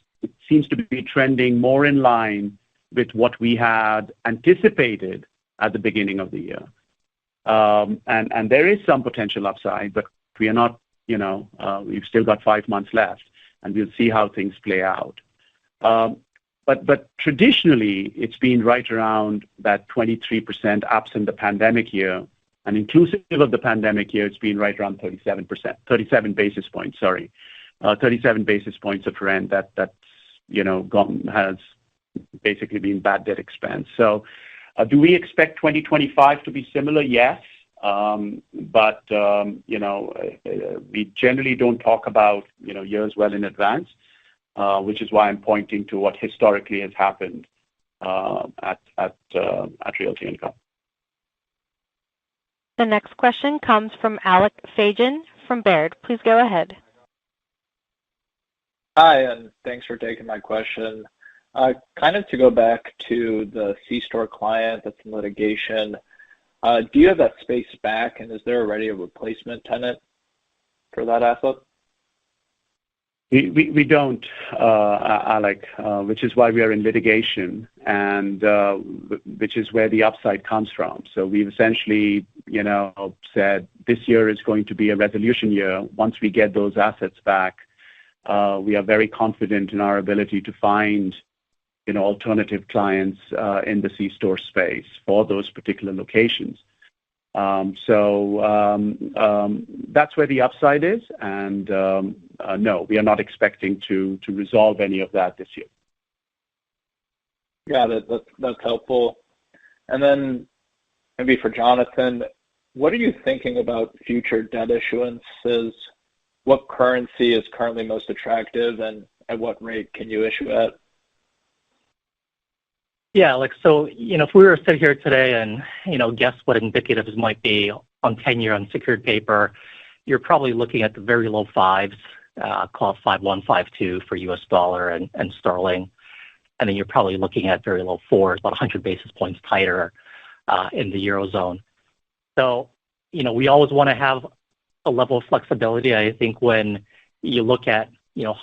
seems to be trending more in line with what we had anticipated at the beginning of the year. And there is some potential upside, but we are not, we've still got 5 months left, and we'll see how things play out. But traditionally, it's been right around that 23% absent the pandemic year, and inclusive of the pandemic year, it's been right around 37 basis points, 37 basis points of rent that's has basically been bad debt expense. So do we expect 2025 to be similar? Yes. But we generally don't talk about, years well in advance, which is why I'm pointing to what historically has happened at Realty Income. The next question comes from Alec Fajan from Baird. Please go ahead. Hi, and thanks for taking my question. Kind of to go back to the C-store client that's in litigation, do you have that space back, and is there already a replacement tenant for that asset? We don't, Alec, which is why we are in litigation, and which is where the upside comes from. So we've essentially, said this year is going to be a resolution year. Once we get those assets back, we are very confident in our ability to find, alternative clients in the C-store space for those particular locations. So that's where the upside is, and no, we are not expecting to resolve any of that this year. Got it. That's helpful. And then maybe for Jonathan, what are you thinking about future debt issuances? What currency is currently most attractive, and at what rate can you issue at? Yeah, Alex. So, if we were to sit here today and, guess what indicatives might be on 10-year unsecured paper, you're probably looking at the very low fives, call it 5.1, 5.2 for U.S. dollar and sterling. And then you're probably looking at very low fours, about 100 basis points tighter in the Eurozone. So, we always want to have a level of flexibility. I think when you look at,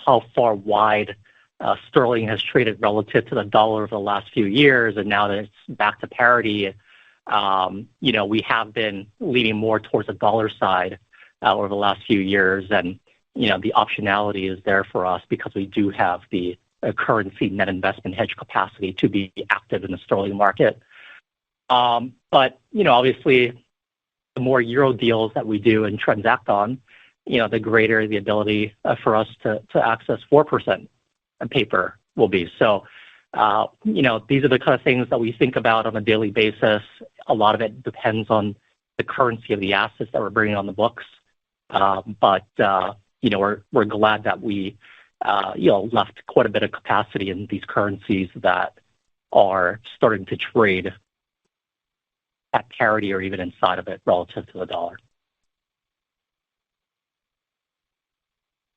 how far wide sterling has traded relative to the dollar over the last few years, and now that it's back to parity, we have been leaning more towards the dollar side over the last few years. And, the optionality is there for us because we do have the currency net investment hedge capacity to be active in the sterling market. But, obviously, the more euro deals that we do and transact on, the greater the ability for us to access 4% paper will be. So, these are the kind of things that we think about on a daily basis. A lot of it depends on the currency of the assets that we're bringing on the books. But we're glad that we, left quite a bit of capacity in these currencies that are starting to trade at parity or even inside of it relative to the dollar.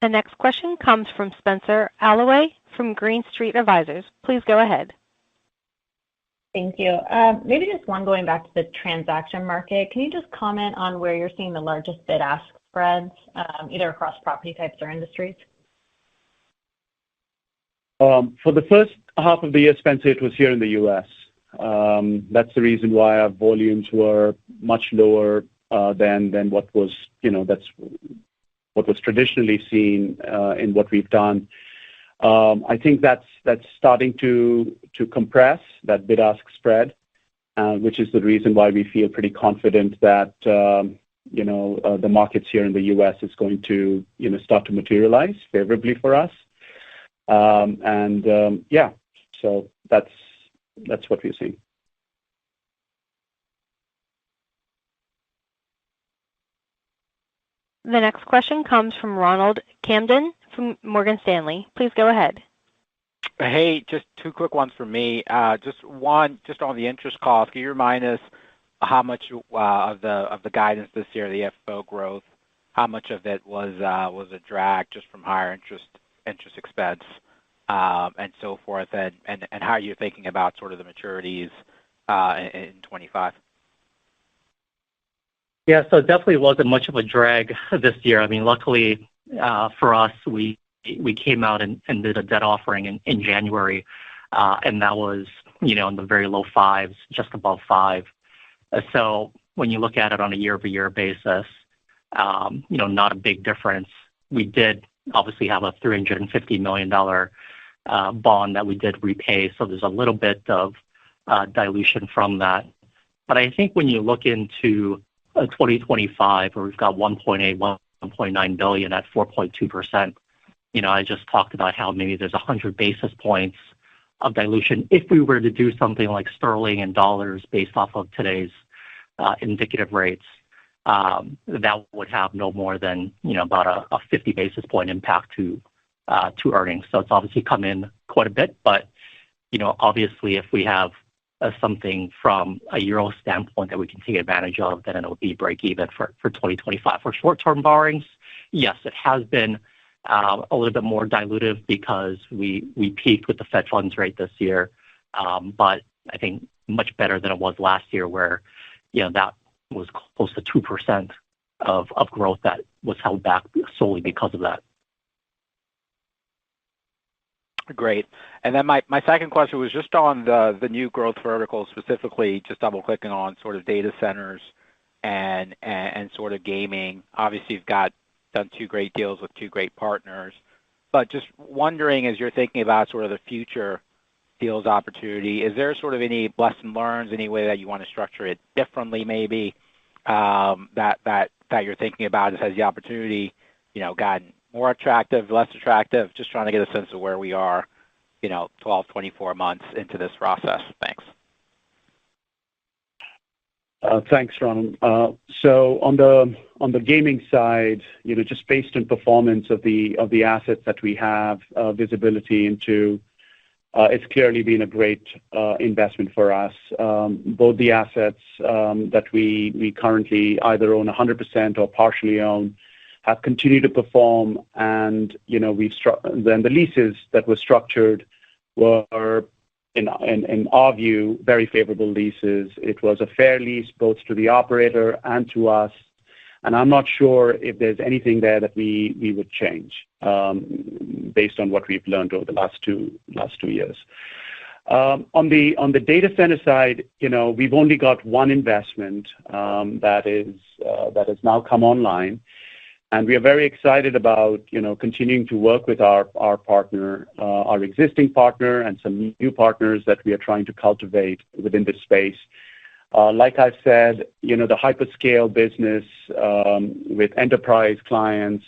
The next question comes from Spencer Allaway from Green Street Advisors. Please go ahead. Thank you. Maybe just one going back to the transaction market. Can you just comment on where you're seeing the largest bid-ask spreads, either across property types or industries? For the first half of the year, Spencer, it was here in the U.S. That's the reason why our volumes were much lower than what was, that's what was traditionally seen in what we've done. I think that's starting to compress that bid-ask spread, which is the reason why we feel pretty confident that the markets here in the U.S. is going to start to materialize favorably for us. So that's what we're seeing. The next question comes from Ronald Kamdem from Morgan Stanley. Please go ahead. Hey, just two quick ones for me. Just on the interest cost, can you remind us how much of the guidance this year, the FFO growth, how much of it was a drag just from higher interest expense? and so forth, and how you're thinking about sort of the maturities in 25. Yeah, so it definitely wasn't much of a drag this year. I mean, luckily for us, we came out and did a debt offering in January, and that was, in the very low fives, just above 5. So when you look at it on a year-over-year basis, not a big difference. We did obviously have a $350 million bond that we did repay, so there's a little bit of dilution from that. But I think when you look into 2025, where we've got 1.9 billion at 4.2%, I just talked about how maybe there's 100 basis points of dilution. If we were to do something like sterling and dollars based off of today's indicative rates, that would have no more than, about a 50 basis point impact to earnings. So it's obviously come in quite a bit, but, obviously if we have something from a euro standpoint that we can take advantage of, then it'll be break even for 2025. For short-term borrowings, yes, it has been a little bit more dilutive because we peaked with the Fed funds rate this year, but I think much better than it was last year where, that was close to 2% of growth that was held back solely because of that. Great. And then my second question was just on the new growth verticals, specifically just double-clicking on sort of data centers and sort of gaming. Obviously, you've done 2 great deals with 2 great partners, but just wondering, as you're thinking about sort of the future deals opportunity, is there sort of any lesson learned, any way that you want to structure it differently maybe, that you're thinking about? Has the opportunity, gotten more attractive, less attractive? Just trying to get a sense of where we are, 12, 24 months into this process. Thanks. Thanks, Ron. So on the gaming side, just based on performance of the assets that we have visibility into, it's clearly been a great investment for us. Both the assets that we currently either own 100% or partially own have continued to perform, and then the leases that were structured were, in our view, very favorable leases. It was a fair lease both to the operator and to us, and I'm not sure if there's anything there that we would change based on what we've learned over the last two years. On the data center side, we've only got one investment that has now come online. And we are very excited about, continuing to work with our partner, our existing partner, and some new partners that we are trying to cultivate within this space. Like I've said, the hyperscale business with enterprise clients,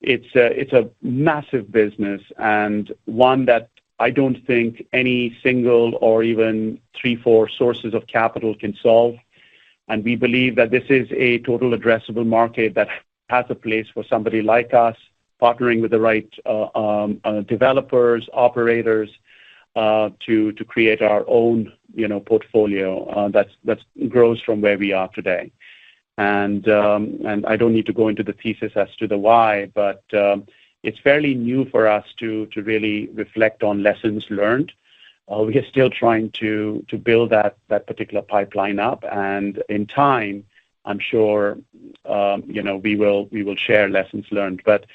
it's a massive business and one that I don't think any single or even 3-4 sources of capital can solve. And we believe that this is a total addressable market that has a place for somebody like us, partnering with the right developers, operators, to create our own, portfolio that grows from where we are today. And I don't need to go into the thesis as to the why, but it's fairly new for us to really reflect on lessons learned. We are still trying to build that particular pipeline up, and in time, I'm sure, we will share lessons learned. But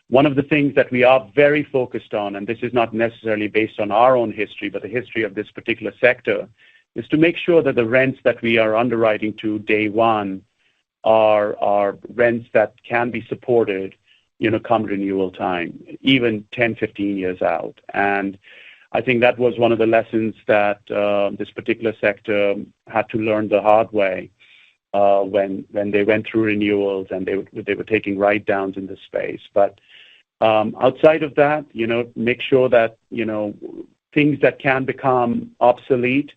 one of the things that we are very focused on, and this is not necessarily based on our own history, but the history of this particular sector, is to make sure that the rents that we are underwriting to day one are rents that can be supported, come renewal time, even 10, 15 years out. And I think that was one of the lessons that this particular sector had to learn the hard way when they went through renewals and they were taking write-downs in this space. But outside of that, make sure that, things that can become obsolete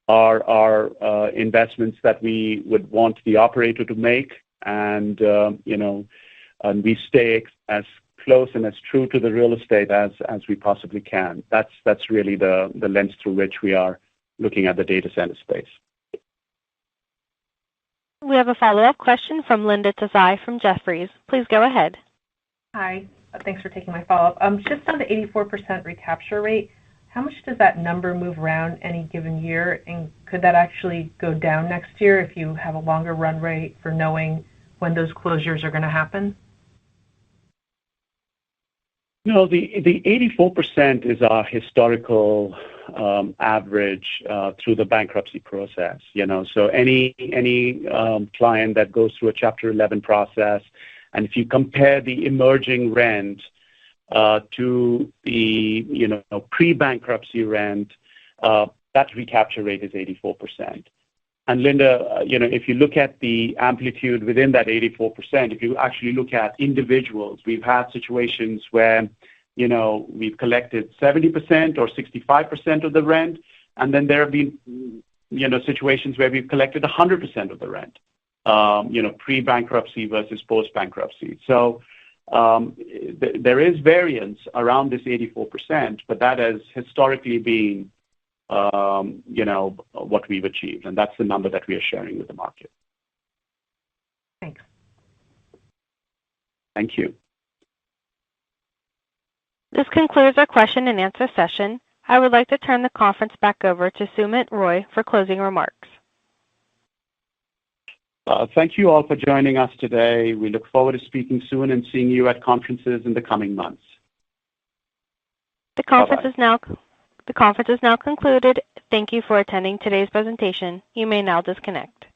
are investments that we would want the operator to make, and we stay as close and as true to the real estate as we possibly can. That's really the lens through which we are looking at the data center space. We have a follow-up question from Linda Tsai from Jefferies. Please go ahead. Hi. Thanks for taking my follow-up. Just on the 84% recapture rate, how much does that number move around any given year? And could that actually go down next year if you have a longer run rate for knowing when those closures are going to happen? No, the 84% is our historical average through the bankruptcy process. So any client that goes through a Chapter 11 process, and if you compare the emerging rent to the pre-bankruptcy rent, that recapture rate is 84%. And Linda, if you look at the amplitude within that 84%, if you actually look at individuals, we've had situations where, we've collected 70% or 65% of the rent, and then there have been, situations where we've collected 100% of the rent, pre-bankruptcy versus post-bankruptcy. So there is variance around this 84%, but that has historically been what we've achieved, and that's the number that we are sharing with the market. Thanks. Thank you. This concludes our question and answer session. I would like to turn the conference back over to Sumit Roy for closing remarks. Thank you all for joining us today. We look forward to speaking soon and seeing you at conferences in the coming months. The conference is now concluded. Thank you for attending today's presentation. You may now disconnect.